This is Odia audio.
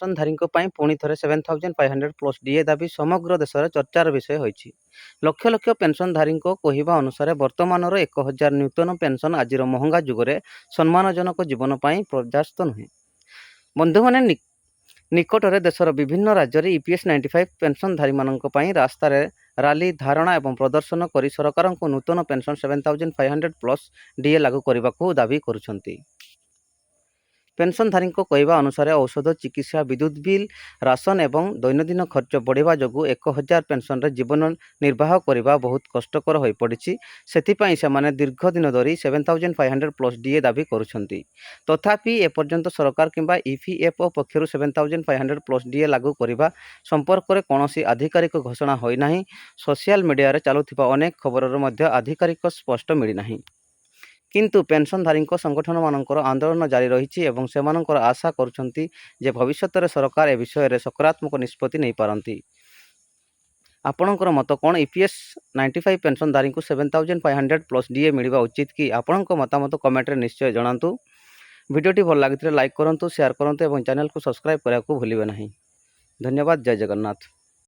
ପେନ୍ସନଧାରୀଙ୍କ ପାଇଁ ପୁଣି ଥରେ 7,500 ପ୍ଲସ୍ ଡିଏ ଦାବି ସମଗ୍ର ଦେଶରେ ଚର୍ଚ୍ଚାର ବିଷୟ ହୋଇଛି। ଲକ୍ଷ ଲକ୍ଷ ପେନ୍ସନଧାରୀଙ୍କ କହିବା ଅନୁସାରେ ବର୍ତ୍ତମାନର 1,000 ନୂତନ ପେନ୍ସନ୍ ଆଜିର ମହଙ୍ଗା ଯୁଗରେ ସମ୍ମାନଜନକ ଜୀବନ ପାଇଁ ପର୍ଯ୍ୟାପ୍ତ ନୁହେଁ। ବନ୍ଧୁମାନେ, ନିକଟରେ ଦେଶର ବିଭିନ୍ନ ରାଜ୍ୟରେ EPS 95 ପେନ୍ସନଧାରୀମାନଙ୍କ ପାଇଁ ରାସ୍ତାରେ ରାଲି, ଧାରଣା ଏବଂ ପ୍ରଦର୍ଶନ କରି ସରକାରଙ୍କୁ ନୂତନ ପେନ୍ସନ୍ 7,500 ପ୍ଲସ୍ ଡିଏ ଲାଗୁ କରିବାକୁ ଦାବି କରୁଛନ୍ତି। ପେନ୍ସନଧାରୀଙ୍କ କହିବା ଅନୁସାରେ ଔଷଧ, ଚିକିତ୍ସା, ବିଦ୍ୟୁତ୍ ବିଲ୍, ରାସନ ଏବଂ ଦୈନନ୍ଦିନ ଖର୍ଚ୍ଚ ବଢ଼ିବା ଯୋଗୁଁ 1,000 ପେନ୍ସନରେ ଜୀବନ ନିର୍ବାହ କରିବା ବହୁତ କଷ୍ଟକର ହୋଇପଡ଼ିଛି। ସେଥିପାଇଁ ସେମାନେ ଦୀର୍ଘ ଦିନ ଧରି 7,500 ପ୍ଲସ୍ ଡିଏ ଦାବି କରୁଛନ୍ତି। ତଥାପି ଏପର୍ଯ୍ୟନ୍ତ ସରକାର କିମ୍ବା EPFO ପକ୍ଷରୁ 7,500 ପ୍ଲସ୍ ଡିଏ ଲାଗୁ କରିବା ସମ୍ପର୍କରେ କୌଣସି ଆଧିକାରିକ ଘୋଷଣା ହୋଇନାହିଁ। ସୋସିଆଲ ମିଡିଆରେ ଚାଲୁଥିବା ଅନେକ ଖବରରୁ ମଧ୍ୟ ଆଧିକାରିକ ସ୍ପଷ୍ଟ ମିଳିନାହିଁ। କିନ୍ତୁ ପେନ୍ସନଧାରୀଙ୍କ ସଂଗଠନମାନଙ୍କର ଆନ୍ଦୋଳନ ଜାରି ରହିଛି ଏବଂ ସେମାନଙ୍କର ଆଶା କରୁଛନ୍ତି ଯେ ଭବିଷ୍ୟତରେ ସରକାର ଏ ବିଷୟରେ ସକାରାତ୍ମକ ନିଷ୍ପତ୍ତି ନେଇପାରନ୍ତି। ଆପଣଙ୍କର ମତ କ'ଣ? EPS 95 ପେନ୍ସନଧାରୀଙ୍କୁ 7,500 ପ୍ଲସ୍ ଡିଏ ମିଳିବା ଉଚିତ କି? ଆପଣଙ୍କ ମତାମତ କମେଣ୍ଟରେ ନିଶ୍ଚୟ ଜଣାନ୍ତୁ। ଭିଡ଼ିଓଟି ଭଲ ଲାଗିଥିଲେ ଲାଇକ୍ କରନ୍ତୁ, ସେୟାର କରନ୍ତୁ ଏବଂ ଚ୍ୟାନେଲକୁ ସବସ୍କ୍ରାଇବ୍ କରିବାକୁ ଭୁଲିବେ ନାହିଁ। ଧନ୍ୟବାଦ। ଜୟ ଜଗନ୍ନାଥ।